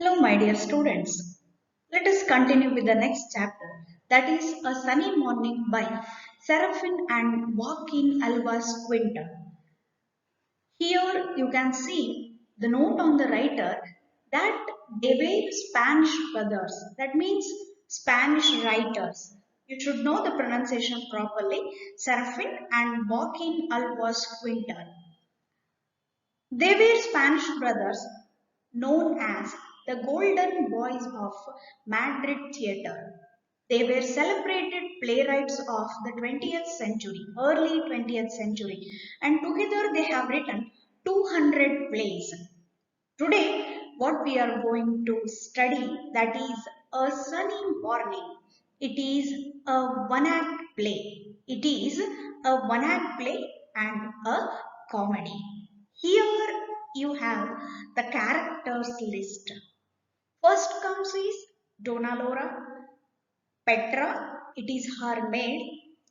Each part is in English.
Hello, my dear students. Let us continue with the next chapter, that is A Sunny Morning by Serafin and Joaquin Alvas Quinta. Here you can see the note on the writer that they were Spanish brothers. That means Spanish writers. You should know the pronunciation properly. Serafin and Joaquin Alvas Quinta. They were Spanish brothers known as the Golden Boys of Madrid Theatre. They were celebrated playwrights of the 20th century, early 20th century, and together they have written 200 plays. Today, what we are going to study, that is A Sunny Morning. It is a one-act play. It is a one-act play and a comedy. Here you have the characters list. First comes is Donna Laura, Petra, it is her maid,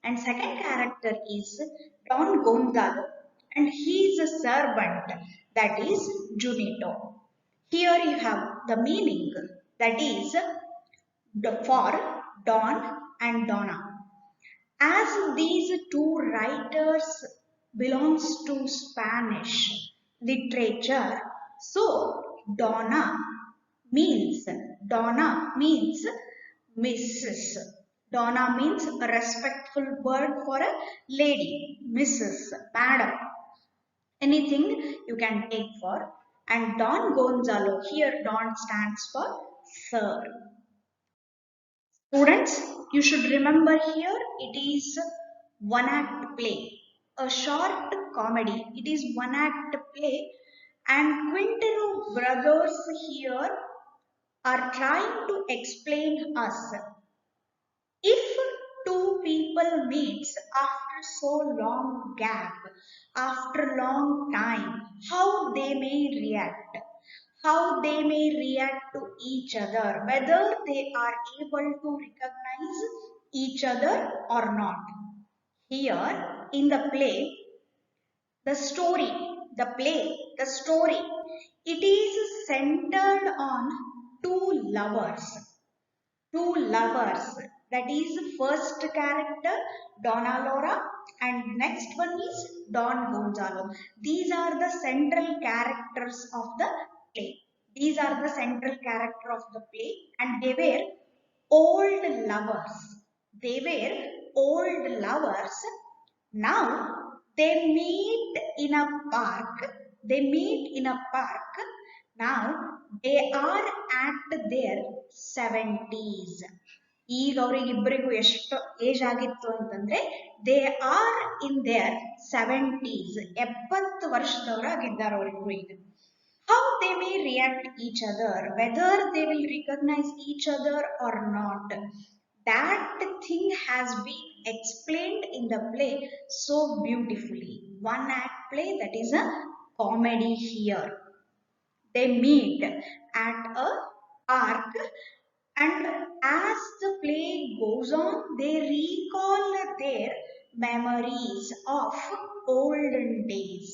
and second character is Don Gonzalo, and he is a servant, that is Junito. Here you have the meaning, that is for Don and Donna. As these two writers belongs to Spanish literature, so Donna means Mrs. Donna means a respectful word for a lady, Mrs. Madam. Anything you can take for. And Don Gonzalo, here Don stands for Sir. Students, you should remember here it is one act play, a short comedy. It is one act play, and Quintero brothers here are trying to explain us if two people meets after so long gap, after long time, how they may react, how they may react to each other, whether they are able to recognize each other or not. Here in the play, the story, the story, it is centered on two lovers. Two lovers. That is first character Donna Laura and next one is Don Gonzalo. These are the central characters of the play. These are the central character of the play and they were old lovers. They were old lovers. Now they meet in a park. They meet in a park. Now they are at their 70s. ಈಗ ಅವರಿಗಿಬ್ಬರಿಗೂ ಎಷ್ಟು age ಆಗಿತ್ತು ಅಂತಂದ್ರೆ they are in their 70s 70 ವರ್ಷದವರಾಗಿದ್ದಾರೆ ಅವರಿಬ್ರು ಈಗ. How they may react each other, whether they will recognize each other or not, that thing has been explained in the play so beautifully. One act play, that is a comedy here. They meet at a park and as the play goes on they recall their memories of olden days.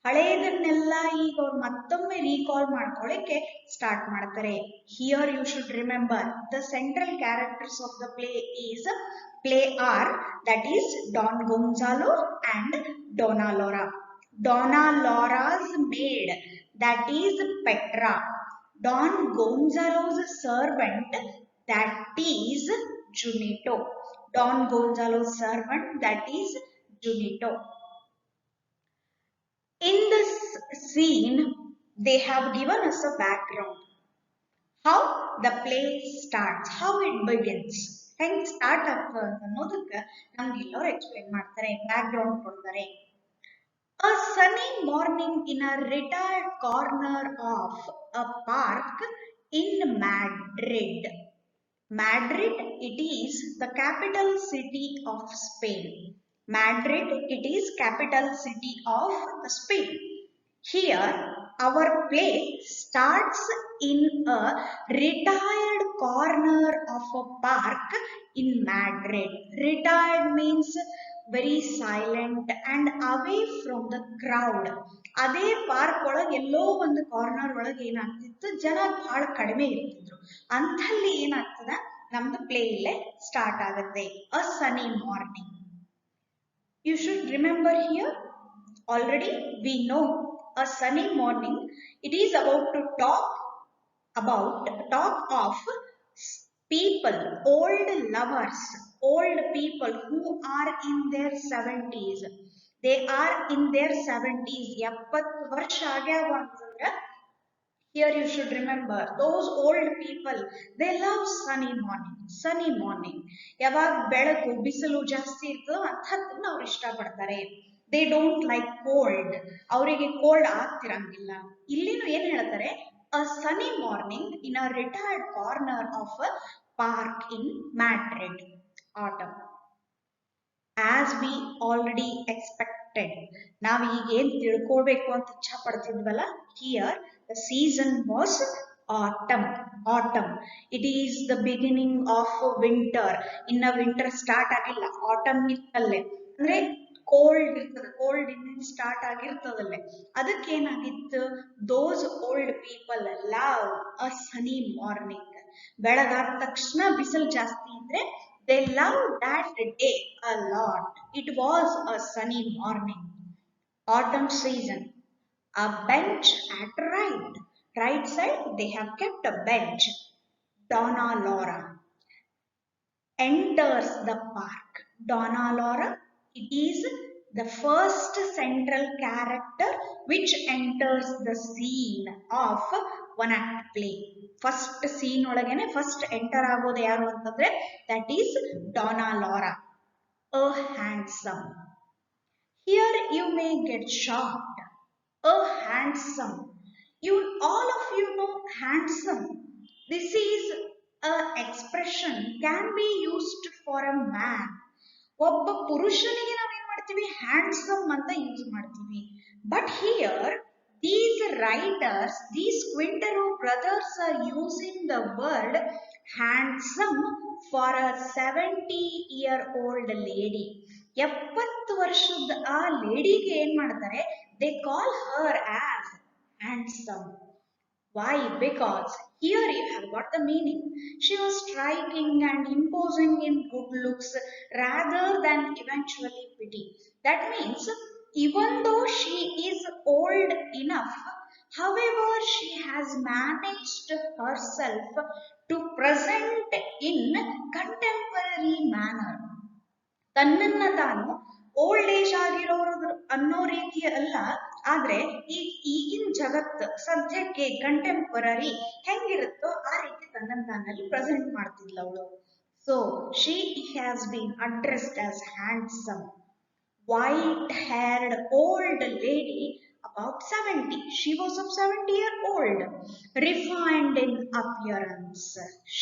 ಹಳೆಯದನ್ನೆಲ್ಲ ಈಗ ಅವ್ರು ಮತ್ತೊಮ್ಮೆ recall ಮಾಡ್ಕೊಳ್ಳಿಕ್ಕೆ start ಮಾಡ್ತಾರೆ. Here you should remember the central characters of the play are that is Don Gonzalo and Dona Laura. Donna Laura's maid, that is Petra. Don Gonzalo's servant, that is Junito. Don Gonzalo's servant, that is Junito. In this scene, they have given us a background. How the play starts, how it begins. ಹೆಂಗ್ start ಆಗ್ತದೆ ಅನ್ನೋದಕ್ಕೆ ನಮ್ಗೆ ಎಲ್ಲರೂ explain ಮಾಡ್ತಾರೆ, background ಕೊಡ್ತಾರೆ. A sunny morning in a retired corner of a park in Madrid. Madrid, it is the capital city of Spain. Madrid, it is capital city of Spain. Here, our play starts in a retired corner of a park in Madrid. Retired means very silent and away from the crowd. ಅದೇ park ಒಳಗೆ ಎಲ್ಲೋ ಒಂದು corner ಒಳಗೆ ಏನಾಗ್ತಿತ್ತು, ಜನ ಬಹಳ ಕಡಿಮೆ ಇರ್ತಿದ್ರು. ಅಂಥಲ್ಲಿ ಏನಾಗ್ತದ, ನಮ್ದು ಪ್ಲೇ ಇಲ್ಲೇ ಸ್ಟಾರ್ಟ್ ಆಗುತ್ತೆ. ಅ ಸನಿ morning. You should remember here, already we know a sunny morning. It is about to talk of people, old lovers, old people who are in their 70s. They are in their 70s. 70 ವರ್ಷ ಆಗ್ಯಾವ ಅಂತಂದ್ರೆ, here you should remember those old people, they love sunny morning. Sunny morning, ಯಾವಾಗ ಬೆಳಕು ಬಿಸಿಲು ಜಾಸ್ತಿ ಇರ್ತದೋ ಅಂಥದ್ದನ್ನ ಅವ್ರು ಇಷ್ಟಪಡ್ತಾರೆ. ದೇ ಡೋಂಟ್ ಲೈಕ್ ಕೋಲ್ಡ್, ಅವರಿಗೆ ಕೋಲ್ಡ್ ಆಗ್ತಿರಂಗಿಲ್ಲ. ಇಲ್ಲಿನೂ ಏನ್ ಹೇಳ್ತಾರೆ, ಅ ಸನಿ morning in a retired corner of a park in Madrid, atom. As we already expected, ನಾವು ಈಗ ಏನ್ ತಿಳ್ಕೊಳ್ಬೇಕು ಅಂತ ಇಚ್ಛಾ ಪಡ್ತಿದ್ವಲ್ಲ, here the season was autumn. Autumn, it is the beginning of winter. ಇನ್ನ ವಿಂಟರ್ ಸ್ಟಾರ್ಟ್ ಆಗಿಲ್ಲ, ಆಟಮ್ ಇತ್ತಲ್ಲೇ, ಅಂದ್ರೆ ಕೋಲ್ಡ್ ಇರ್ತದೆ, ಕೋಲ್ಡ್ ಇನ್ನೇನು ಸ್ಟಾರ್ಟ್ ಆಗಿರ್ತದಲ್ಲೇ. ಅದಕ್ಕೇನಾಗಿತ್ತು, ದೋಸ್ ಓಲ್ಡ್ ಪೀಪಲ್ ಲವ್ ಅ ಸನಿ ಮಾರ್ನಿಂಗ್. ಬೆಳಗಾದ ತಕ್ಷಣ ಬಿಸಿಲು ಜಾಸ್ತಿ ಇದ್ರೆ they love that day a lot. It was a sunny morning. Autumn season. A bench at right side, they have kept a bench. Donna Laura enters the park. Donna Laura, it is the first central character which enters the scene of one act play. First scene ಒಳಗೇನೆ first enter ಆಗೋದು ಯಾರು ಅಂತಂದ್ರೆ, that is Donna Laura, a handsome. Here you may get shocked. A handsome. All of you know handsome. This is a expression can be used for a man. ಒಬ್ಬ ಪುರುಷನಿಗೆ ನಾವೇನ್ ಮಾಡ್ತೀವಿ, handsome ಅಂತ use ಮಾಡ್ತೀವಿ. But here these writers, these Quintero brothers are using the word handsome for a 70-year-old lady. 70 ವರ್ಷದ ಆ ಲೇಡಿಗೆ ಏನ್ ಮಾಡ್ತಾರೆ, they call her as handsome. Why? Because here you have got the meaning. She was striking and imposing in good looks rather than eventually pretty. That means even though she is old enough, however, she has managed herself to present in contemporary manner. ತನ್ನನ್ನ ತಾನು old age ಆಗಿರೋರು ಅನ್ನೋ ರೀತಿಯ ಅಲ್ಲ, ಆದ್ರೆ ಈಗಿನ ಜಗತ್ತು ಸದ್ಯಕ್ಕೆ ಕಂಟೆಂಪರರಿ ಹೆಂಗಿರುತ್ತೋ ಆ ರೀತಿ ತನ್ನನ್ನು ತಾನಲ್ಲಿ ಪ್ರೆಸೆಂಟ್ ಮಾಡ್ತಿದ್ಲ ಅವಳು. So she has been addressed as handsome. White haired old lady about 70. She was of 70-year-old. Refined in appearance.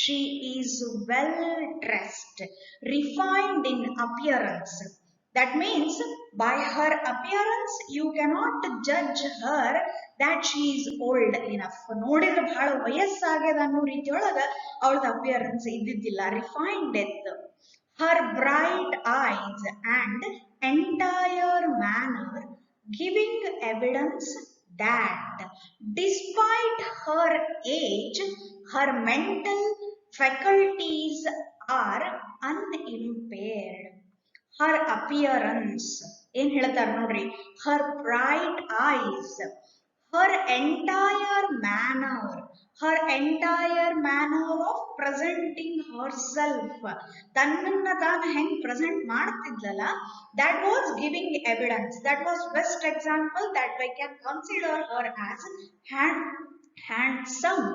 She is well dressed. Refined in appearance. That means by her appearance you cannot judge her that she is old enough. ನೋಡಿದ್ರೆ ಬಹಳ ವಯಸ್ಸಾಗ್ಯದ ಅನ್ನೋ ರೀತಿಯೊಳಗ ಅವಳದ appearance ಇದ್ದಿದ್ದಿಲ್ಲ, refined ಇತ್ತು. Her bright eyes and entire manner giving evidence that despite her age, her mental faculties are unimpaired. Her appearance, ಏನ್ ಹೇಳ್ತಾರೆ ನೋಡ್ರಿ, her bright eyes, her entire manner of presenting herself, ತನ್ನನ್ನ ತಾನು ಹೆಂಗ್ present ಮಾಡ್ತಿದ್ಲಲ್ಲ, that was giving evidence. That was best example that we can consider her as handsome.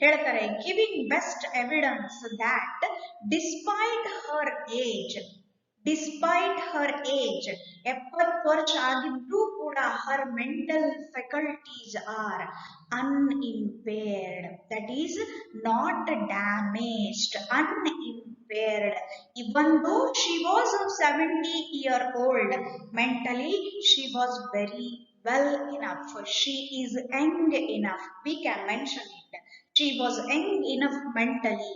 ಹೇಳ್ತಾರೆ, giving best evidence that despite her age, 70 ವರ್ಷ ಆಗಿದ್ರೂ ಕೂಡ her mental faculties are unimpaired. That is not damaged, unimpaired. Even though she was 70-year-old, mentally she was very well enough. She is young enough. We can mention it. She was young enough mentally.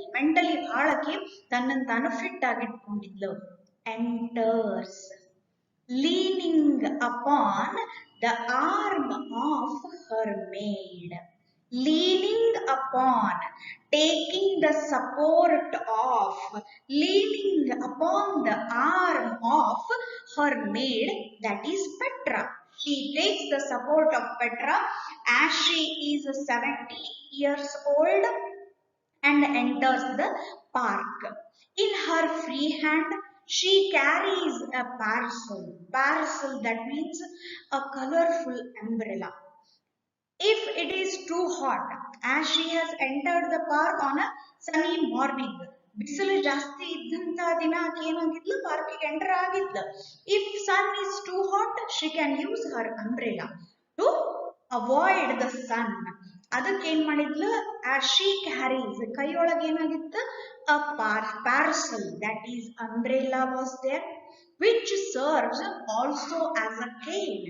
ಬಹಳಕ್ಕೆ ತನ್ನನ್ನು ತಾನು fit ಆಗಿಟ್ಕೊಂಡಿದ್ಲು. Enters, leaning upon the arm of her maid, leaning upon, taking the support of, leaning upon the arm of her maid, that is Petra. She takes the support of Petra as she is 70 years old and enters the park. In her free hand, she carries a parcel. Parcel, that means a colorful umbrella. If it is too hot, as she has entered the park on a sunny morning, ಬಿಸಿಲು ಜಾಸ್ತಿ ಇದ್ದಂತ ದಿನ ಆಕೆ ಏನಾಗಿದ್ಲು ಪಾರ್ಕಿಗೆ enter ಆಗಿದ್ಲು. If sun is too hot, she can use her umbrella to avoid the sun. ಅದಕ್ಕೆ ಏನ್ ಮಾಡಿದ್ಲು, as she carries, ಕೈಯೊಳಗೆ ಏನಾಗಿತ್ತು, a parcel, that is umbrella was there, which serves also as a cane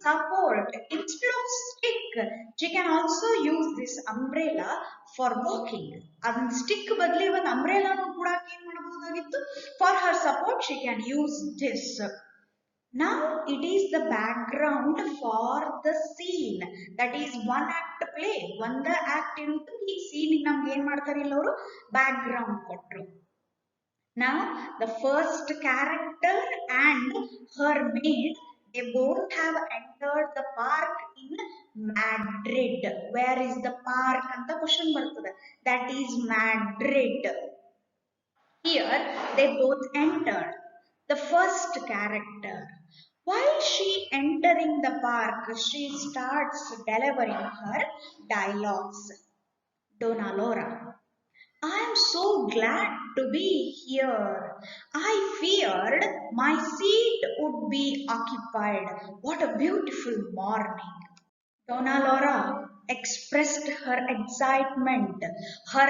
support instead of stick. She can also use this umbrella for walking. ಅದನ್ನ stick ಬದಲಿ ಒಂದು umbrella ಕೂಡ ಏನ್ ಮಾಡಬಹುದಾಗಿತ್ತು, for her support she can use this. Now it is the background for the scene, that is one act play. ಒಂದ act ಇರುತ್ತೆ, ಈ scene ನಮ್ಗೆ ಏನ್ ಮಾಡ್ತಾರೆ ಇಲ್ಲಿ ಅವರು background ಕೊಟ್ರು. Now the first character and her maid, they both have entered the park in Madrid. Where is the park anta question bartade, that is Madrid. Here they both entered. The first character, while she entering the park, she starts delivering her dialogues. Donna Laura, I am so glad to be here. I feared my seat would be occupied. What a beautiful morning. Donna Laura expressed her excitement, her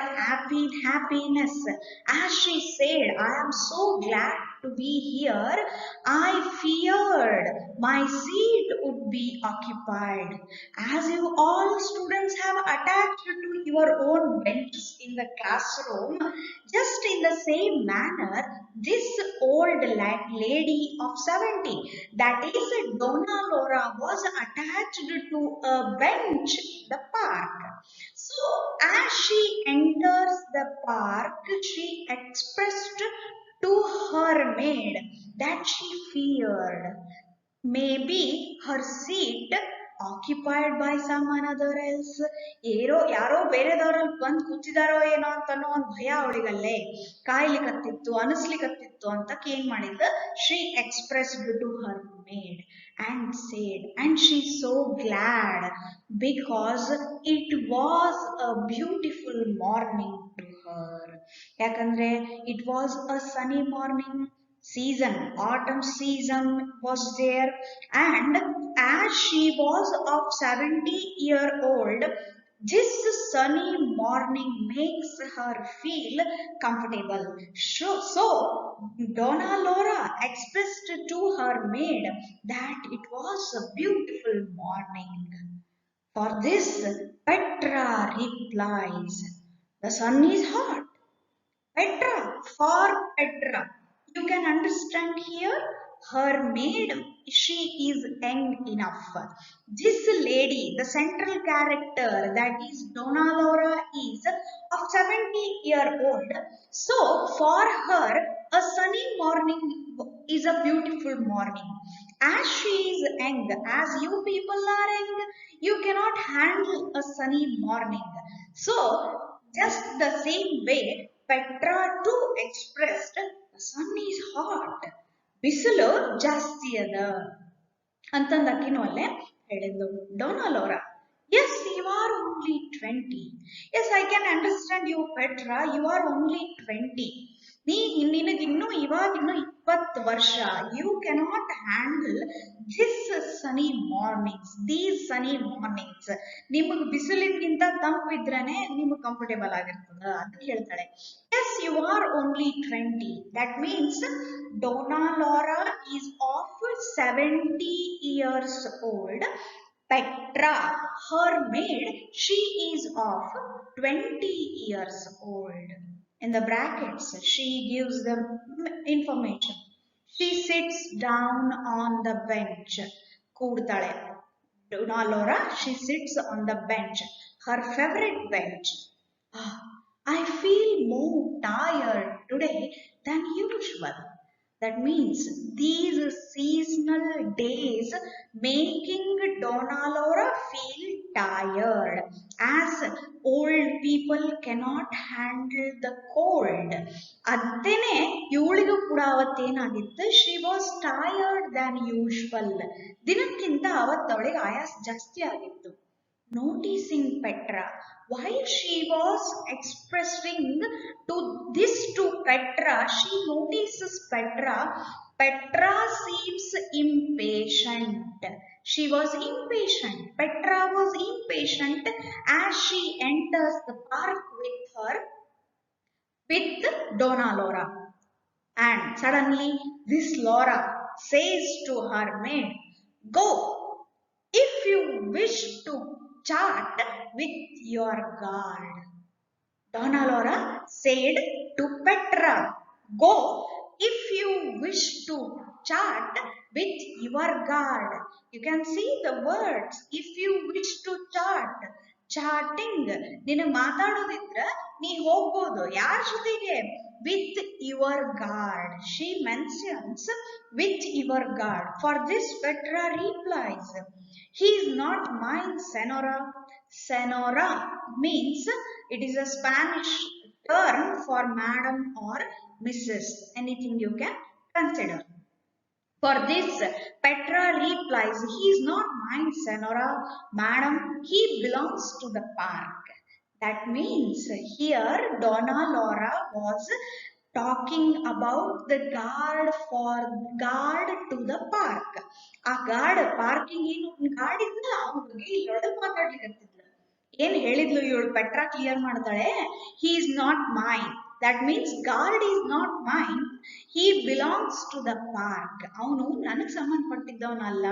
happiness as she said, I am so glad to be here. I feared my seat would be occupied. As you all students have attached to your own benches in the classroom, just in the same manner, this old lady of 70, that is Donna Laura, was attached to a bench in the park. So as she enters the park, she expressed to her maid that she feared maybe her seat occupied by someone other else. ಯಾರೋ ಬೇರೆದವ್ರಲ್ಲಿ ಬಂದು ಕೂತಿದಾರೋ ಏನೋ ಅಂತ ಅನ್ನೋ ಒಂದು ಭಯ ಅವಳಿಗಲ್ಲೇ ಕಾಯ್ಲಿಕತ್ತಿತ್ತು, ಅನಿಸ್ಲಿಕತ್ತಿತ್ತು ಅಂತ ಏನ್ ಮಾಡಿದ್ಲು, she expressed to her maid and said, and she's so glad because it was a beautiful morning to her. ಯಾಕಂದ್ರೆ it was a sunny morning, season, autumn season was there, and as she was of 70-year-old, this sunny morning makes her feel comfortable. So Donna Laura expressed to her maid that it was a beautiful morning. For this, Petra replies, the sun is hot. Petra, for Petra, you can understand here, her maid, she is young enough. This lady, the central character, that is Donna Laura, is of 70-year-old. So for her, a sunny morning is a beautiful morning. As she is young, as you people are young, you cannot handle a sunny morning. So just the same way, Petra too expressed, the sun is hot. ಬಿಸಿಲು ಜಾಸ್ತಿ ಅದ ಅಂತಂದ ಅಕ್ಕಿನೂ ಅಲ್ಲೇ ಹೇಳಿದ್ಲು. Donna Laura, yes, you are only 20. Yes, I can understand you, Petra, you are only 20. ನಿನಗಿನ್ನೂ ಇವಾಗಿನ್ನೂ 20 ವರ್ಷ. You cannot handle these sunny mornings. ನಿಮಗೆ ಬಿಸಿಲಿಗಿಂತ ತಂಪಿದ್ರೇನೆ ನಿಮಗೆ comfortable ಆಗಿರ್ತದ ಅಂತ ಹೇಳ್ತಾಳೆ. Yes, you are only 20. That means Donna Laura is of 70 years old. Petra, her maid, she is of 20 years old. In the brackets, she gives them information. She sits down on the bench, ಕೂಡ್ತಾಳೆ. Donalora, she sits on the bench, her favorite bench. Ah, I feel more tired today than usual. That means these seasonal days making Donalora feel tired, as old people cannot handle the cold. ಅದೇನೆ ಇವಳಿಗೂ ಕೂಡ ಅವತ್ತೇನಾಗಿತ್ತು, she was tired than usual. ದಿನಕ್ಕಿಂತ ಅವತ್ತವಳಿಗೆ ಆಯಾಸ ಜಾಸ್ತಿ ಆಗಿತ್ತು. Noticing Petra, while she was expressing to Petra, she notices Petra. Petra seems impatient. She was impatient. Petra was impatient as she enters the park with Donalora. And suddenly this Laura says to her maid, "Go, if you wish to chat with your guard." Donalora said to Petra, "Go, if you wish to chat with your guard." You can see the words, if you wish to chat. ಚಾಟಿಂಗ್, ನೀನು ಮಾತಾಡೋದಿದ್ರೆ ನೀ ಹೋಗ್ಬೋದು. ಯಾರ ಜೊತೆಗೆ? With your guard. She mentions with your guard. For this Petra replies, "He is not mine, Senora." Senora means it is a Spanish term for madam or Mrs. Anything you can consider. For this, Petra replies, "He is not mine, Senora. Madam, he belongs to the park." That means here Donalora was talking about the guard to the park. ಆ guard, parking ಏನು guard ಇದ್ದ ಅವನ ಬಗ್ಗೆ ಇಲ್ಲೊಳಗೆ ಮಾತಾಡ್ಲಿಕ್ಕೆ ಏನ್ ಹೇಳಿದ್ಲು ಇವಳು Petra clear ಮಾಡ್ತಾಳೆ, "He is not mine." That means guard is not mine. He belongs to the park. ಅವನು ನನಗೆ ಸಂಬಂಧಪಟ್ಟಿದ್ದವನಲ್ಲ,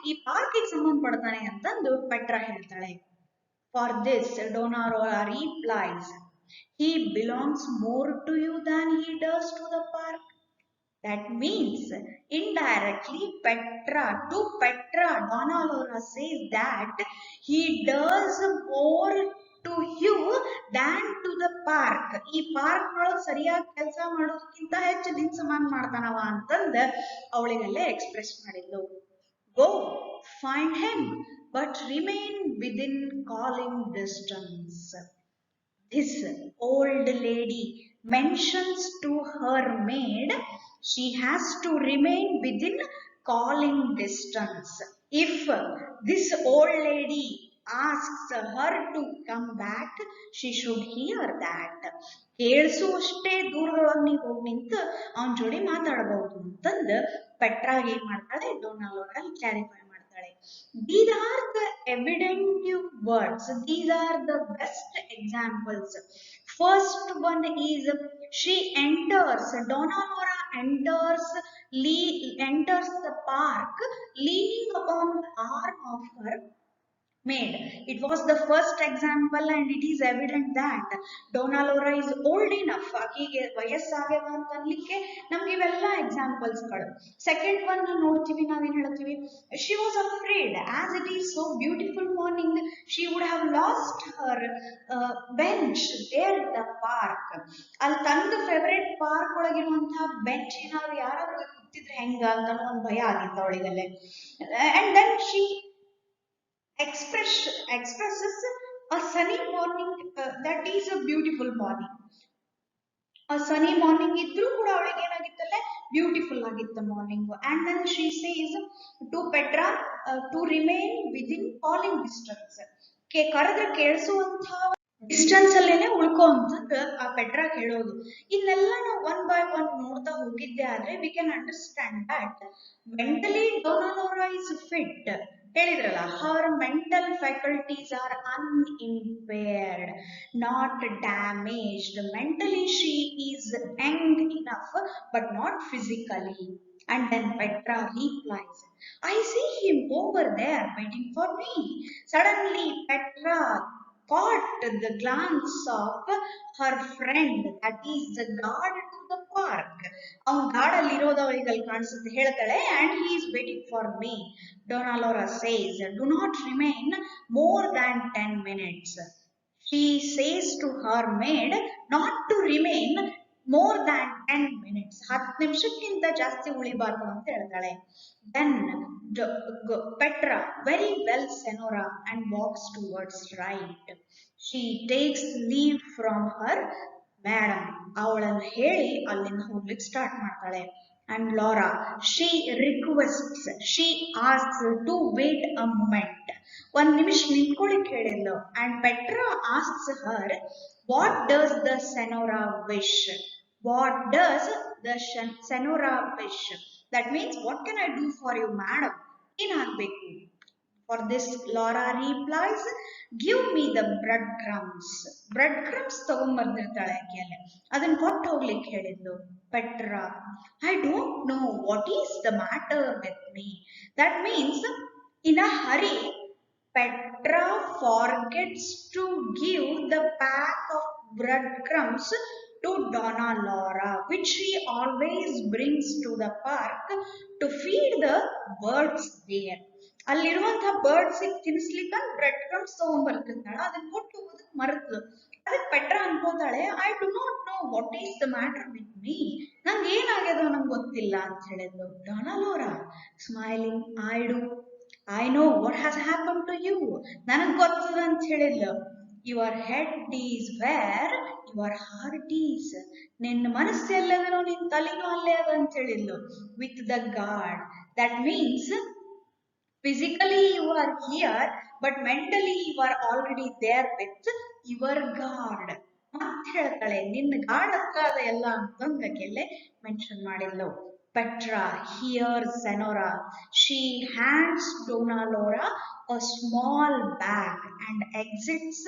ಈ ಪಾರ್ಕಿಗೆ ಸಂಬಂಧಪಡ್ತಾನೆ ಅಂತಂದು ಪೆಟ್ರಾ ಹೇಳ್ತಾಳೆ. For this, Donalora replies, "He belongs more to you than he does to the park." That means indirectly to Petra, Donalora says that he does more to you than to the park. ಈ park ಒಳಗೆ ಸರಿಯಾಗಿ ಕೆಲಸ ಮಾಡೋದಕ್ಕಿಂತ ಹೆಚ್ಚು ನಿನ್ ಸಮಾನ ಮಾಡ್ತಾನವ ಅಂತಂದು ಅವಳಿಗೆಲ್ಲ express ಮಾಡಿದ್ಲು. Go, find him, but remain within calling distance. This old lady mentions to her maid she has to remain within calling distance. If this old lady asks her to come back, she should hear that. ಕೇಳಿಸುವಷ್ಟೇ ದೂರದೊಳಗೆ ನೀವು ಹೋಗಿ ನಿಂತು ಅವನ ಜೋಡಿ ಮಾತಾಡಬಹುದು ಅಂತಂದು ಪೆಟ್ರಾಗಿ ಏನ್ ಮಾಡ್ತಾಳೆ, ಡೊನಾಲ್ಡೋರಾ clarify ಮಾಡ್ತಾಳೆ. These are the evident words. These are the best examples. First one is she enters. Donalora enters the park leaning upon the arm of her maid. It was the first example and it is evident that Donalora is old enough. ಆಕೆಗೆ ವಯಸ್ಸಾಗ್ಯದ ಅಂತ ಅನ್ಲಿಕ್ಕೆ ನಮ್ಗೆ ಇವೆಲ್ಲ examples ಗಳು. Second one ನೋಡ್ತೀವಿ, ನಾವೇನ್ ಹೇಳ್ತೀವಿ, she was afraid as it is so beautiful morning, she would have lost her bench there in the park. ಅಲ್ಲಿ ತಂದ ಫೇವರೇಟ್ ಪಾರ್ಕ್ ಒಳಗಿರುವಂತಹ ಬೆಂಚ್ ಏನಾದ್ರು ಯಾರಾದ್ರೂ ಕೂತಿದ್ರೆ ಹೆಂಗ ಅಂತ ಒಂದು ಭಯ ಆಗಿತ್ತು ಅವಳಿಗಲ್ಲೇ. and then she expresses a sunny morning, that is a beautiful morning. A sunny morning idru kuda avalige enagittale beautiful agitta morning. And then she says to Petra to remain within calling distance. ಕರೆದ್ರೆ ಕೇಳಿಸುವಂತ distance ಅಲ್ಲೇನೆ ಉಳ್ಕೋ ಅಂತಂದು ಆ Petra ಹೇಳೋದು. ಇಲ್ಲೆಲ್ಲ ನಾವು one by one ನೋಡ್ತಾ ಹೋಗಿದ್ದೆ ಆದ್ರೆ we can understand that mentally Dona Lora is fit. ಹೇಳಿದ್ರಲ್ಲ, her mental faculties are unimpaired, not damaged. Mentally she is young enough but not physically. And then Petra replies, "I see him over there waiting for me." Suddenly Petra caught the glance of her friend, that is the guard to the park. ಅವನ್ guard ಅಲ್ಲಿ ಇರೋದು ಅವಳಿಗೆ ಅಲ್ಲಿ ಕಾಣಿಸುತ್ತೆ, ಹೇಳ್ತಾಳೆ, and he is waiting for me. Donna Laura says, do not remain more than 10 minutes. She says to her maid not to remain more than 10 minutes. 10 ನಿಮಿಷಕ್ಕಿಂತ ಜಾಸ್ತಿ ಉಳಿಬಾರ್ದು ಅಂತ ಹೇಳ್ತಾಳೆ. Then Petra, very well Senora, and walks towards right. She takes leave from her madam. ಅವಳನ್ನು ಹೇಳಿ ಅಲ್ಲಿಂದ ಹೋಗ್ಲಿಕ್ಕೆ start ಮಾಡ್ತಾಳೆ. And Laura, she requests, she asks to wait a moment. ಒಂದ್ ನಿಮಿಷ ನಿಂತ್ಕೊಳ್ಳಿಕ್ಕೆ ಹೇಳಿದ್ಲು. And Petra asks her, what does the Senora wish? What does the Senora wish? That means, what can I do for you, madam? ಏನಾಗಬೇಕು? For this, Laura replies, give me the breadcrumbs. Breadcrumbs ತಗೊಂಡ್ಬಂದಿರ್ತಾಳೆ ಆಕೆಯಲ್ಲಿ, ಅದನ್ನ ಕೊಟ್ಟು ಹೋಗ್ಲಿಕ್ಕೆ ಹೇಳಿದ್ಲು. Petra, I don't know what is the matter with me. That means, in a hurry, Petra forgets to give the pack of breadcrumbs to Donna Laura, which she always brings to the park to feed the birds there. ಅಲ್ಲಿರುವಂತಹ birds ತಿನ್ಸ್ಲಿಕ್ಕೆ bread crumbs ತಗೊಂಡ್ಬರ್ತಿರ್ತಾಳ, ಅದನ್ನ ಕೊಟ್ಟು ಹೋಗೋದಕ್ಕೆ ಮರೆತ್ಲು. ಅದಕ್ಕೆ Petra ಅನ್ಕೋತಾಳೆ, I do not know what is the matter with me. ನಂಗೆ ಏನಾಗ್ಯದೋ ನಂಗೆ ಗೊತ್ತಿಲ್ಲ ಅಂತ ಹೇಳಿದ್ಲು. Dana Lora smiling, I know what has happen to you. ನನಗ್ ಗೊತ್ತದ ಅಂತ ಹೇಳಿದ್ಲು. Your head is where your heart is. ನಿನ್ನ ಮನಸ್ಸು ಎಲ್ಲದನೋ ನಿನ್ ತಲೆನೂ ಅಲ್ಲೇ ಅದ ಅಂತ ಹೇಳಿದ್ಲು. With the God, that means physically you are here, but mentally you are already there with your God. ಮತ್ತೆ ಹೇಳ್ತಾಳೆ, ನಿನ್ನ ಗಾಡ್ ಹತ್ರ ಅದ ಎಲ್ಲ ಅಂತಂದಕ್ಕೆಲ್ಲೇ ಮೆನ್ಷನ್ ಮಾಡಿದ್ಲು. Petra hears Senora. She hands Donna Laura a small bag and exits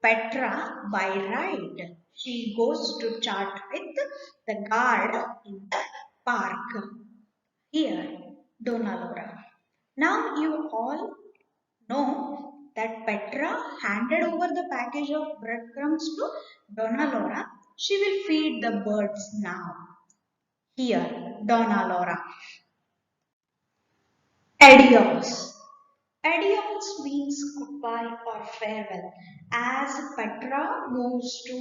Petra by right. She goes to chat with the guard in the park. Here, Donna Laura. Now you all know that Petra handed over the package of breadcrumbs to Donna Laura. She will feed the birds now. Here, Donna Laura. Adios. Adios means goodbye or farewell. As Petra moves to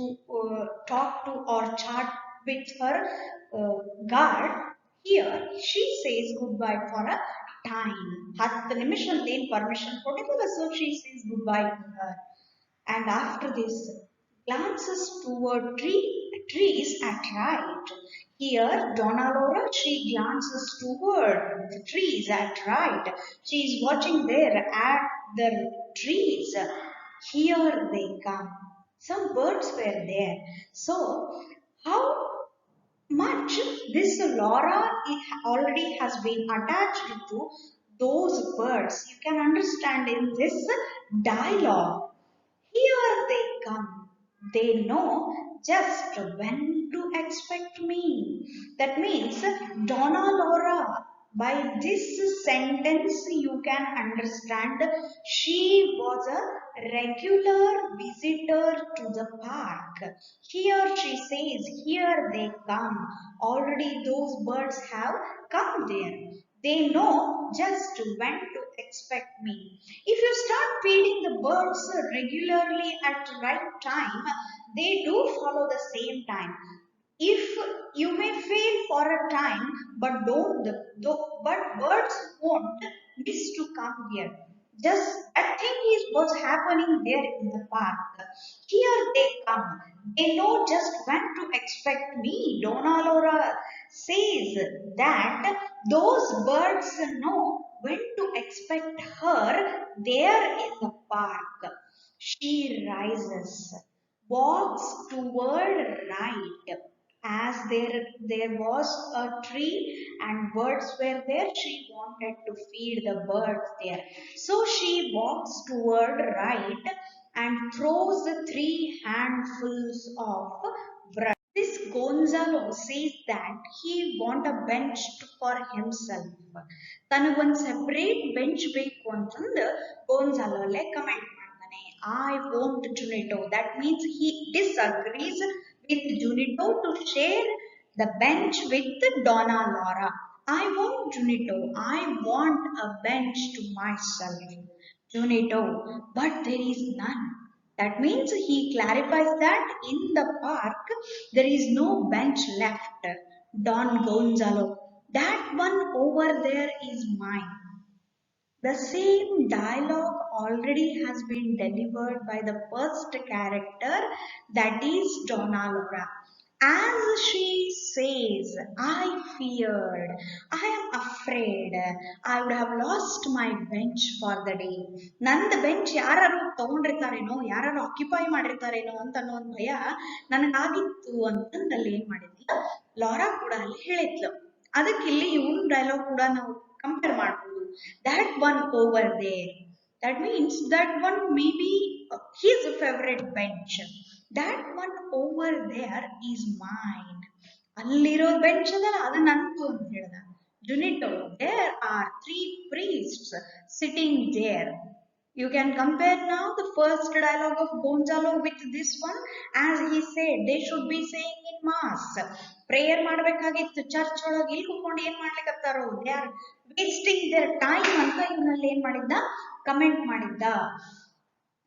talk to or chat with her guard, here she says goodbye for a time. 10 ನಿಮಿಷ ಅಂತ ಏನ್ permission ಕೊಟ್ಟಿದ್ದಲ್ಲ, so she says goodbye to her. And after this, glances toward trees at right. Here, Donna Laura, she glances toward the trees at right. She is watching there at the trees. Here they come. Some birds were there. So, how much this Laura already has been attached to those birds, you can understand in this dialogue. Here they come. They know just when to expect me. That means, Donna Laura, by this sentence you can understand she was a regular visitor to the park. Here she says, here they come. Already those birds have come there. They know just when to expect me. If you start feeding the birds regularly at the right time, they do follow the same time. If you may fail for a time, but birds won't miss to come here. Just that thing is what's happening there in the park. Here they come. They know just when to expect me. Donna Laura says that those birds know when to expect her there in the park. She rises, walks toward right. As there was a tree and birds were there, she wanted to feed the birds there. So she walks toward right and throws 3 handfuls of bread. This Gonzalo says that he want a bench for himself. ತನಗೊಂದು separate bench ಬೇಕು ಅಂತಂದು ಗೋನ್ಸಾಲೋ ಅಲ್ಲೇ comment ಮಾಡ್ತಾನೆ. I won't Junito. That means he disagrees with Junito to share the bench with Donna Laura. I won't Junito. I want a bench to myself. Junito, but there is none. That means he clarifies that in the park there is no bench left. Don Gonzalo, that one over there is mine. The same dialogue already has been delivered by the first character, that is Donna Laura. As she says, I feared, I am afraid, I would have lost my bench for the day. ನಂದು bench ಯಾರು ತಗೊಂಡಿರ್ತಾರೇನೋ ಯಾರು occupy ಮಾಡಿರ್ತಾರೇನೋ ಅಂತ ಅನ್ನೋ ಒಂದು ಭಯ ನನಗಾಗಿತ್ತು ಅಂತಂದು ಅಲ್ಲಿ ಏನ್ ಮಾಡಿದ್ಲು ಲಾರಾ ಕೂಡ ಅಲ್ಲಿ ಹೇಳಿದ್ಲು. ಅದಕ್ಕೆ ಇಲ್ಲಿ ಇವನ್ ಡೈಲಾಗ್ ಕೂಡ ನಾವು ಕಂಪೇರ್ ಮಾಡ್ಬೋದು. That one over there, that means that one may be his favorite bench. That one over there is mine. ಅಲ್ಲಿರೋ ಬೆಂಚ್ ಅದಲ್ಲ ಅದು ನಂದು ಅಂತ ಹೇಳ್ದ. Junito, there are 3 priests sitting there. You can compare now the first dialogue of Gonzalo with this one. As he said, they should be saying in mass. Prayer ಮಾಡಬೇಕಾಗಿತ್ತು church ಒಳಗೆ ಇಲ್ಲಿ ಕೂತ್ಕೊಂಡು ಏನ್ ಮಾಡ್ಲಿಕ್ಕತ್ತಾರೋ they are wasting their time ಅಂತ ಇವನಲ್ಲಿ ಏನ್ ಮಾಡಿದ್ದ ಕಮೆಂಟ್ ಮಾಡಿದ್ದ.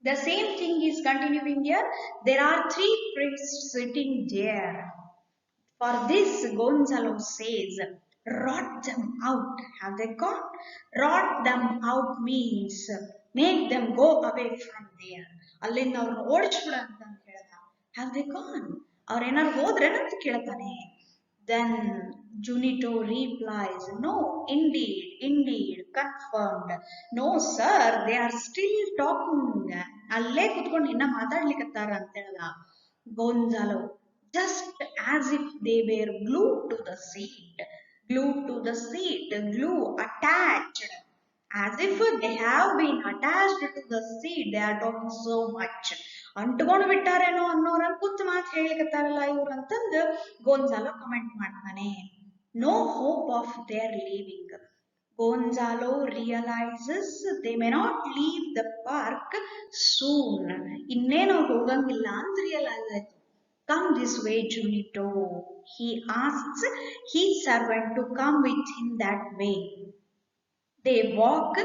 The same thing is continuing here. There are 3 priests sitting there. For this, Gonzalo says, rot them out. Have they gone? Rot them out means make them go away from there. ಅಲ್ಲಿಂದ ಅವ್ರನ್ನ ಓಡಿಸ್ಬಿಡ ಅಂತ ಹೇಳ್ದ. Have they gone? ಅವ್ರೇನಾರು ಹೋದ್ರೇನಂತ ಕೇಳ್ತಾನೆ. Then Junito replies, no, indeed, confirmed. No, sir, they are still talking. ಅಲ್ಲೇ ಕುತ್ಕೊಂಡು ಇನ್ನ ಮಾತಾಡ್ಲಿಕ್ಕತ್ತಾರ ಅಂತ ಹೇಳ್ದ. Gonzalo, just as if they were glued to the seat, glue attached. As if they have been attached to the seat, they are talking so much. ಅಂಟ್ಕೊಂಡು ಬಿಟ್ಟಾರೇನೋ ಅನ್ನೋರನ್ನ ಕೂತ್ ಮಾತು ಹೇಳಿಕತ್ತಾರಲ್ಲ ಇವ್ರು ಅಂತಂದು ಗೋನ್ಜಾಲೋ comment ಮಾಡ್ತಾನೆ. No hope of their leaving. Gonzalo realizes they may not leave the park soon. ಇನ್ನೇನೋ ಹೋಗಂಗಿಲ್ಲ ಅಂತ realise ಆಯ್ತು. Come this way, Junito. He asks his servant to come with him that way. They walk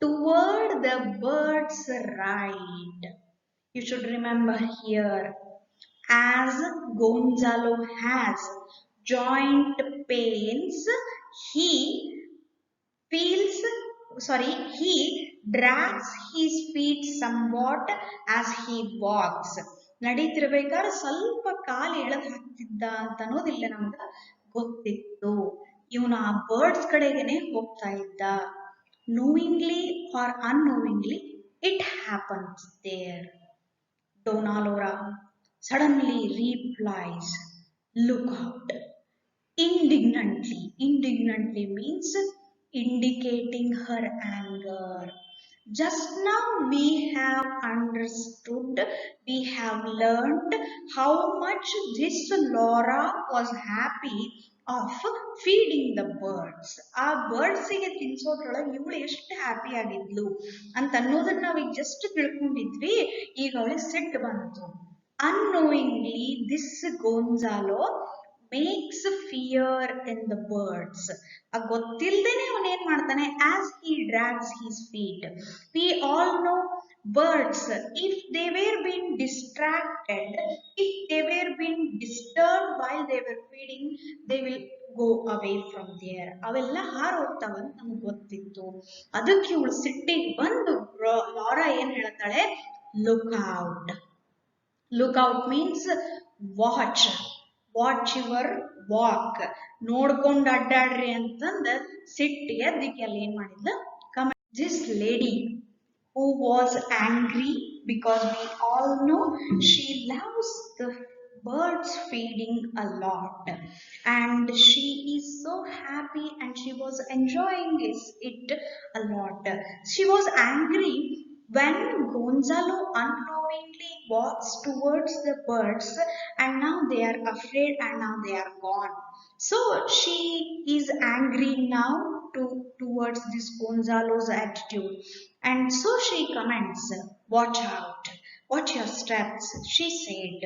toward the bird's ride. You should remember here, as Gonzalo has joint pains, he drags his feet somewhat as he walks. ನಡೀತಿರ್ಬೇಕಾದ್ರೆ ಸ್ವಲ್ಪ ಕಾಲು ಎಳೆದು ಹಾಕ್ತಿದ್ದ ಅಂತ ಅನ್ನೋದಿಲ್ಲ ನಮ್ಗ ಗೊತ್ತಿತ್ತು. ಇವನು ಆ birds ಕಡೆಗೇನೆ ಹೋಗ್ತಾ ಇದ್ದ. Knowingly or unknowingly, it happens there. Donna Laura suddenly replies, look out. Indignantly means indicating her anger. Just now we have understood, we have learned how much this Laura was happy of feeding the birds. ಆ ಬರ್ಡ್ಸಿಗೆ ತಿನ್ಸೋದ್ರೊಳಗೆ ಇವಳು ಎಷ್ಟು happy ಆಗಿದ್ಲು ಅಂತ ಅನ್ನೋದನ್ನ ನಾವೀಗ just ತಿಳ್ಕೊಂಡಿದ್ವಿ. ಈಗ ಅವಳಿಗೆ ಸಿಟ್ಟು ಬಂತು. Unknowingly, this Gonzalo makes fear in the birds. ಗೊತ್ತಿಲ್ದೇನೆ ಅವನು ಏನ್ ಮಾಡ್ತಾನೆ, as he drags his feet. We all know birds, if they were being distracted, if they were being disturbed while they were feeding, they will go away from there. ಅವೆಲ್ಲ ಹಾರು ಹೋಗ್ತಾವಂತ ನಮ್ಗೆ ಗೊತ್ತಿತ್ತು. ಅದಕ್ಕೆ ಇವಳು ಸಿಟ್ಟಿಗೆ ಬಂದು ಲಾರಾ ಏನ್ ಹೇಳ್ತಾಳೆ, look out. Look out means watch your walk. ನೋಡ್ಕೊಂಡು ಅಡ್ಡಾಡ್ರಿ ಅಂತಂದ ಸಿಟ್ಟಿಗೆ ಅದಕ್ಕೆ ಅಲ್ಲಿ ಏನ್ ಮಾಡಿದ್ಲ comment. This lady who was angry because we all know she loves the birds feeding a lot and she is so happy and she was enjoying it a lot. She was angry when Gonzalo unknowingly walks towards the birds and now they are afraid and now they are gone. So she is angry now towards this Gonzalo's attitude, and so she comments, watch out. Watch your steps, she said.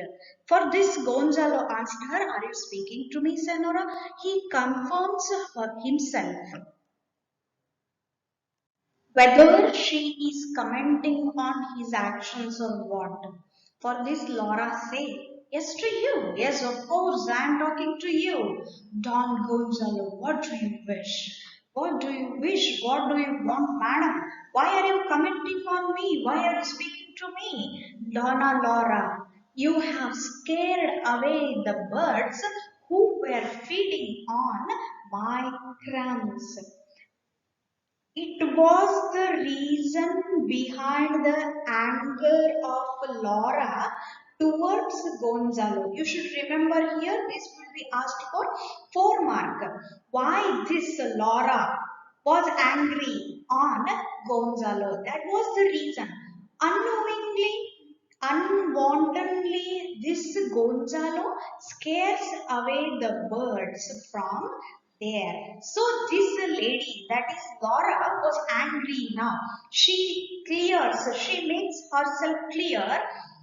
For this, Gonzalo asked her, are you speaking to me, Senora? He confirms himself whether she is commenting on his actions or what. For this, Laura said, yes to you. Yes, of course, I am talking to you. Don Gonzalo, what do you wish? What do you wish? What do you want, madam? Why are you commenting on me? Why are you speaking to me? Donna Laura, you have scared away the birds who were feeding on my crumbs. It was the reason behind the anger of Laura towards Gonzalo. You should remember here this will be asked for 4 mark. Why this Laura was angry on Gonzalo? That was the reason. Unknowingly, unwantedly, this Gonzalo scares away the birds from there. So this lady, that is Laura, was angry now. She clears, she makes herself clear.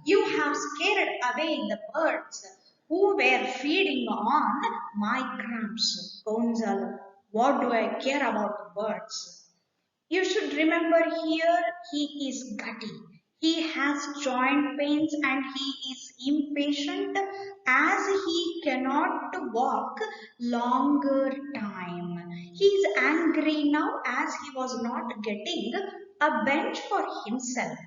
You have scared away the birds who were feeding on my crumbs. Gonzalo, what do I care about the birds? You should remember here he is gutty. He has joint pains and he is impatient as he cannot walk longer time. He is angry now as he was not getting a bench for himself.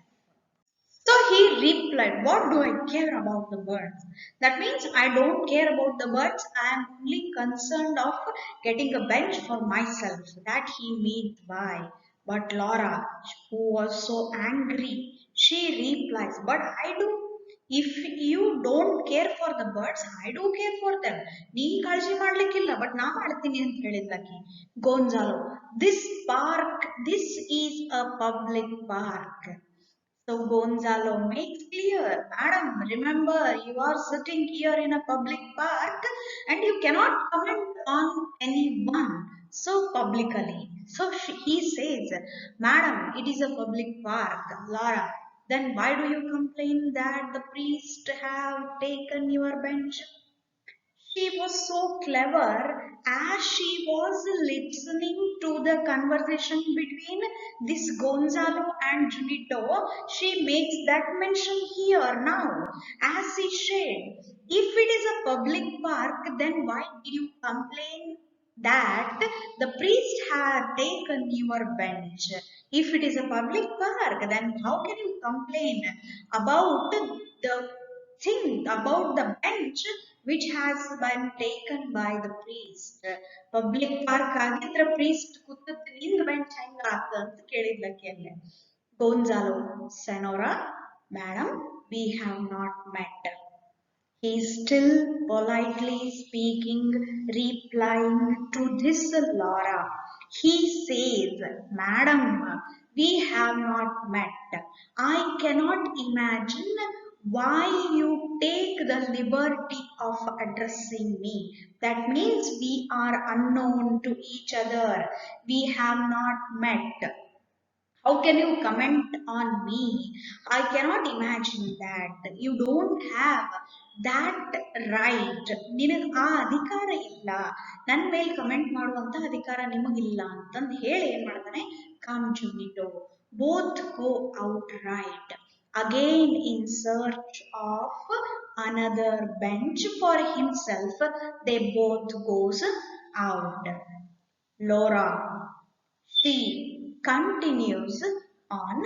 So he replied, what do I care about the birds? That means I don't care about the birds. I am only concerned of getting a bench for myself. That he meant by. But Laura, who was so angry, she replies, but I do. If you don't care for the birds, I do care for them. ನೀನ್ ಕಾಳಜಿ ಮಾಡ್ಲಿಕ್ಕಿಲ್ಲ but ನಾ ಮಾಡ್ತೀನಿ ಅಂತ ಹೇಳಿದ್ಲಕಿ. Gonzalo, this is a public park. So Gonzalo makes clear, Madam, remember you are sitting here in a public park and you cannot comment on anyone so publicly. So he says, Madam, it is a public park. Laura, then why do you complain that the priest have taken your bench? She was so clever as she was listening to the conversation between this Gonzalo and Junito. She makes that mention here now. As she said, if it is a public park, then why did you complain that the priest had taken your bench? If it is a public park, then how can you complain about the thing, about the bench which has been taken by the priest? Public park ಆಗಿದ್ರೆ priest ಕೂತದ್ದು ನಿಂದ bench ಹೆಂಗ ಆತ ಅಂತ ಕೇಳಿದ್ಲಕ್ಕೆ ಅಲ್ಲೇ. Gonzalo, Senora, madam, we have not met. He is still politely speaking, replying to this Laura. He says, Madam, we have not met. I cannot imagine why you take the liberty of addressing me. That means we are unknown to each other. We have not met. How can you comment on me? I cannot imagine that. You don't have that right. ನಿನಗೆ ಆ ಅಧಿಕಾರ ಇಲ್ಲ. ನನ್ನ ಮೇಲೆ comment ಮಾಡುವಂತ ಅಧಿಕಾರ ನಿಮಗಿಲ್ಲ ಅಂತಂದು ಹೇಳಿ ಏನ್ ಮಾಡ್ತಾನೆ, come Junito. Both go out right. Again in search of another bench for himself, they both goes out. Laura, she continues on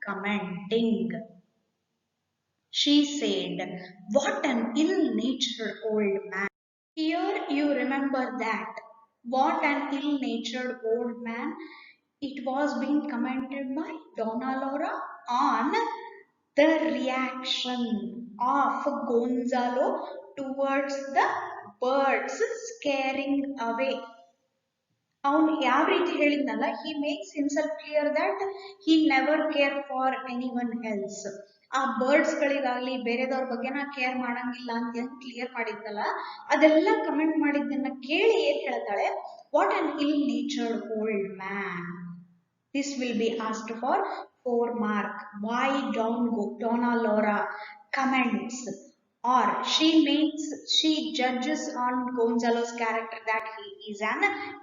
commenting. She said, what an ill-natured old man. Here you remember that. What an ill-natured old man. It was being commented by Donna Laura on the reaction of Gonzalo towards the birds scaring away. ಅವನು ಯಾವ ರೀತಿ ಹೇಳಿದ್ನಲ್ಲ, he makes himself clear that he never care for anyone else. ಆ birds ಗಳಿಗಾಗ್ಲಿ ಬೇರೆದವ್ರ ಬಗ್ಗೆ ನಾ care ಮಾಡಂಗಿಲ್ಲ ಅಂತ ಏನ್ ಕ್ಲಿಯರ್ ಮಾಡಿದ್ನಲ್ಲ, ಅದೆಲ್ಲ ಕಮೆಂಟ್ ಮಾಡಿದ್ದನ್ನ ಕೇಳಿ ಏನ್ ಹೇಳ್ತಾಳೆ, ವಾಟ್ ಅನ್ ಇಲ್ natured old man. This will be asked for 4 mark. Why Donna Laura comments or she judges on Gonzalo's character that he is an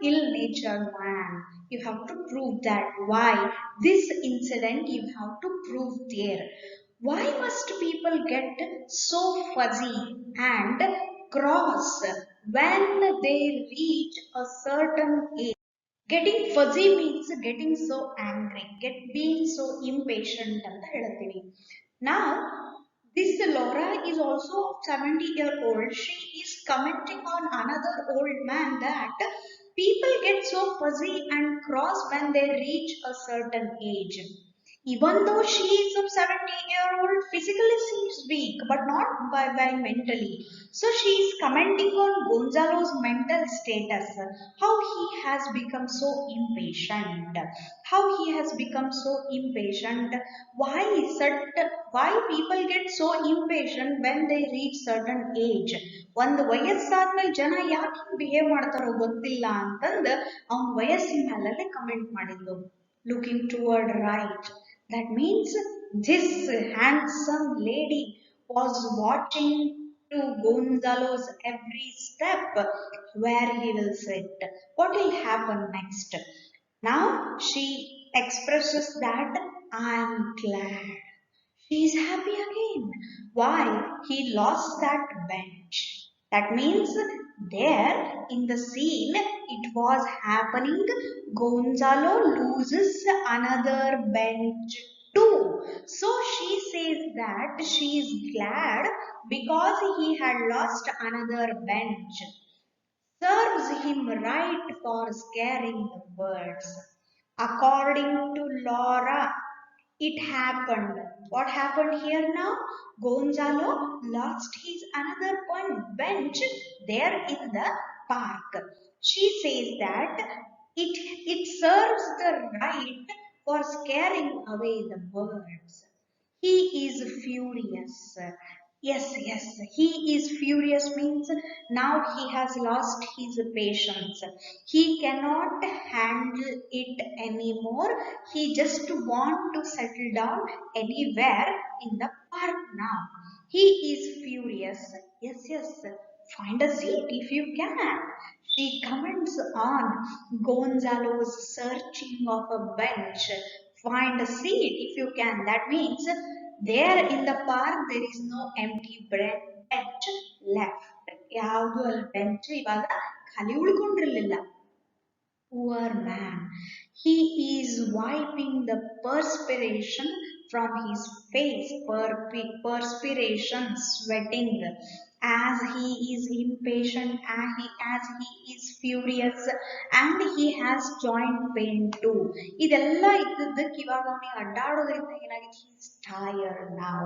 ill-natured man. You have to prove that. Why? This incident you have to prove there. Why must people get so fuzzy and cross when they reach a certain age? Getting fuzzy means getting so angry, being so impatient ಅಂತ ಹೇಳ್ತೀವಿ. Now, this Laura is also 70-year-old. She is commenting on another old man that people get so fuzzy and cross when they reach a certain age. Even though she is of 70-year-old, physically seems weak, but not by mentally. So she is commenting on Gonzalo's mental status, how he has become so impatient, why people get so impatient when they reach certain age. ಒಂದು ವಯಸ್ಸಾದ್ಮೇಲೆ ಜನ ಯಾಕೆ behave ಮಾಡ್ತಾರೋ ಗೊತ್ತಿಲ್ಲ ಅಂತಂದು ಅವನ ವಯಸ್ಸಿನ ಮೇಲೆಲ್ಲ comment ಮಾಡಿದ್ದು. Looking toward right. That means this handsome lady was watching to Gonzalo's every step where he will sit. What will happen next? Now she expresses that I am glad. She is happy again. Why? He lost that bench. That means there in the scene it was happening. Gonzalo loses another bench too. So she says that she is glad because he had lost another bench. Serves him right for scaring the birds. According to Laura, it happened. What happened here now? Gonzalo lost his another bench there in the park. She says that it serves the right for scaring away the birds. He is furious. Yes, he is furious means now he has lost his patience. He cannot handle it anymore. He just want to settle down anywhere in the park now. He is furious. Yes, find a seat if you can. She comments on Gonzalo's searching of a bench. Find a seat if you can. That means there in the park there is no empty bench left. ಯಾವುದು ಅಲ್ಲಿ bench ಇವಾಗ ಖಾಲಿ ಉಳ್ಕೊಂಡಿರಲಿಲ್ಲ. Poor man. He is wiping the perspiration from his face, perspiration, sweating, as he is impatient, as he is furious, and he has joint pain too. ಇದೆಲ್ಲ ಇದ್ದದ್ದಕ್ಕೆ ಇವಾಗ ಅವನಿಗೆ ಅಡ್ಡಾಡೋದ್ರಿಂದ ಏನಾಗಿದೆ? He is tired now.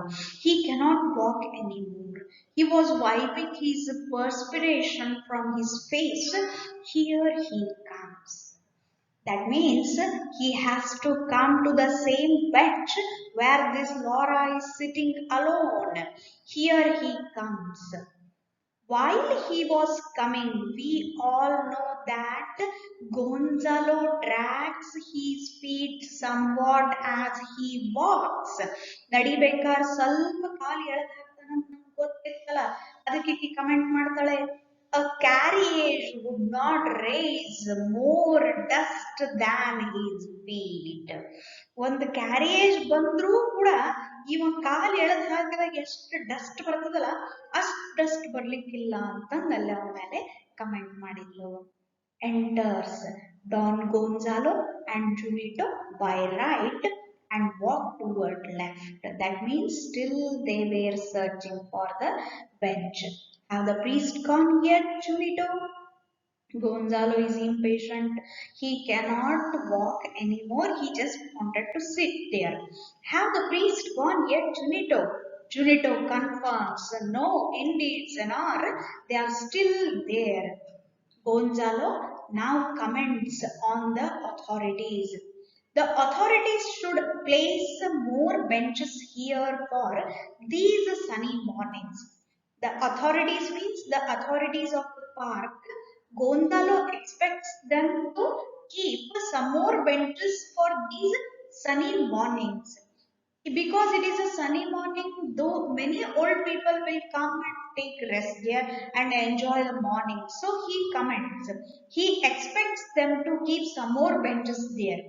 He cannot walk anymore. He was wiping his perspiration from his face. Here he comes. That means he has to come to the same bench where this Laura is sitting alone. Here he comes. While he was coming, we all know that Gonzalo drags his feet somewhat as he walks. ನಡಿಬೇಕಾರ ಸ್ವಲ್ಪ ಕಾಲು ಎಳೆದು ಹಾಕ್ತಾನಂತ ನಮ್ಗೆ ಗೊತ್ತಿತ್ತಲ್ಲ, ಅದಕ್ಕೆ comment ಮಾಡ್ತಾಳೆ, a carriage would not raise more dust than his feet. ಒಂದು carriage ಬಂದ್ರೂ ಕೂಡ ಇವ ಕಾಲು ಎಳೆದು ಹಾಕಿದಾಗ ಎಷ್ಟು ಡಸ್ಟ್ ಬರ್ತದಲ್ಲ ಅಷ್ಟು ಡಸ್ಟ್ ಬರ್ಲಿಕ್ಕಿಲ್ಲ ಅಂತಂದಲ್ಲಿ ಅವನ ಮೇಲೆ ಕಮೆಂಟ್ ಮಾಡಿದ್ಲು. Enters Don Gonzalo and Junito by right and walk toward left. That means still they were searching for the bench. Have the priest gone yet, Junito? Gonzalo is impatient. He cannot walk anymore. He just wanted to sit there. Have the priest gone yet, Junito? Junito confirms, no, indeed, Senor, they are still there. Gonzalo now comments on the authorities. The authorities should place more benches here for these sunny mornings. The authorities means the authorities of the park. Gonzalo expects them to keep some more benches for these sunny mornings. Because it is a sunny morning, though many old people will come and take rest there and enjoy the morning. So he comments, he expects them to keep some more benches there.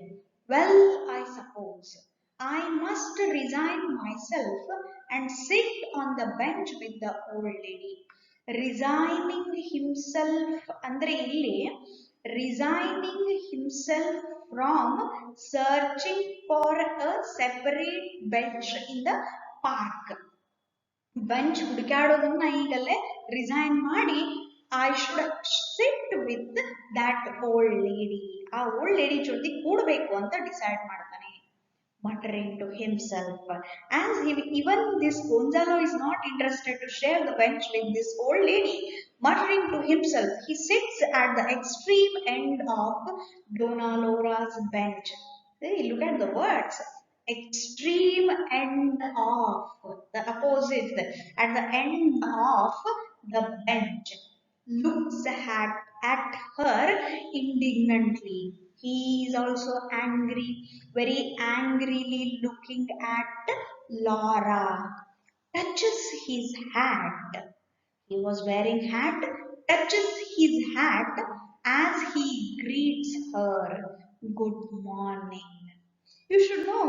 Well, I suppose I must resign myself and sit on the bench with the old lady. Resigning himself ಅಂದ್ರೆ ಇಲ್ಲಿ resigning himself from searching for a separate bench in the park. Bench ಹುಡುಕಾಡೋದನ್ನ ಈಗಲೇ resign ಮಾಡಿ I should sit with that old lady, ಆ old lady ಜೊತೆ ಕೂಡಬೇಕು ಅಂತ decide ಮಾಡ್ತಾನೆ. Muttering to himself, as even this Gonzalo is not interested to share the bench with this old lady. Muttering to himself, he sits at the extreme end of Donna Laura's bench. Hey, look at the words. Extreme end of, the opposite, at the end of the bench. Looks at her indignantly. He is also angry, very angrily looking at Laura. Touches his hat. He was wearing hat. Touches his hat as he greets her. Good morning. You should know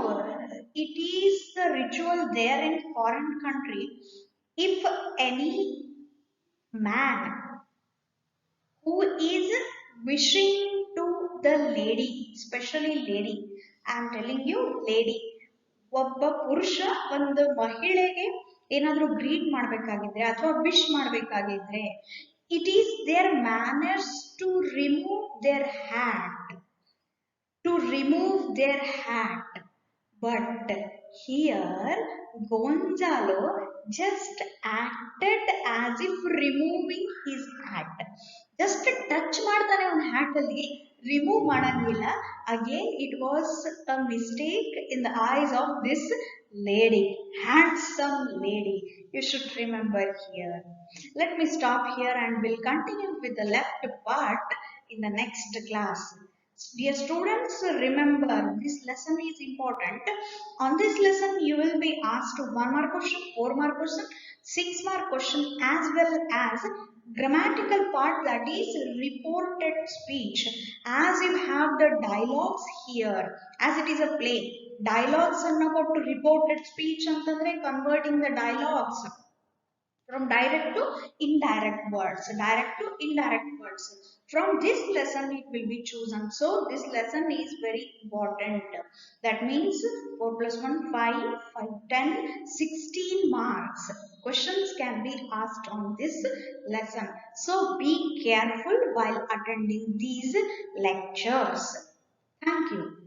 it is the ritual there in foreign country. If any man who is wishing to the lady, especially lady, I am telling you lady, ಒಬ್ಬ ಪುರುಷ ಒಂದು ಮಹಿಳೆಗೆ ಏನಾದರೂ greet ಮಾಡಬೇಕಾಗಿದ್ರೆ ಅಥವಾ wish ಮಾಡಬೇಕಾಗಿದ್ರೆ it is their manners to remove their hat, to remove their hat. But here Gonzalo just acted as if removing his hat. Just touch ಮಾಡ್ತಾನೆ ಅವನ hat ಅಲ್ಲಿ, remove ಮಾಡಂಗಿಲ್ಲ. Again it was a mistake in the eyes of this lady, handsome lady. You should remember here. Let me stop here and we'll continue with the left part in the next class. Dear students, remember this lesson is important. On this lesson, you will be asked 1 mark question, 4 mark question, 6 mark question, as well as grammatical part, that is reported speech. As you have the dialogues here, as it is a play, dialogues are about to reported speech antandre converting the dialogues from direct to indirect words, direct to indirect words. From this lesson it will be chosen. So this lesson is very important. That means 4 plus 1 5, 5 10, 16 marks questions can be asked on this lesson. So be careful while attending these lectures. Thank you.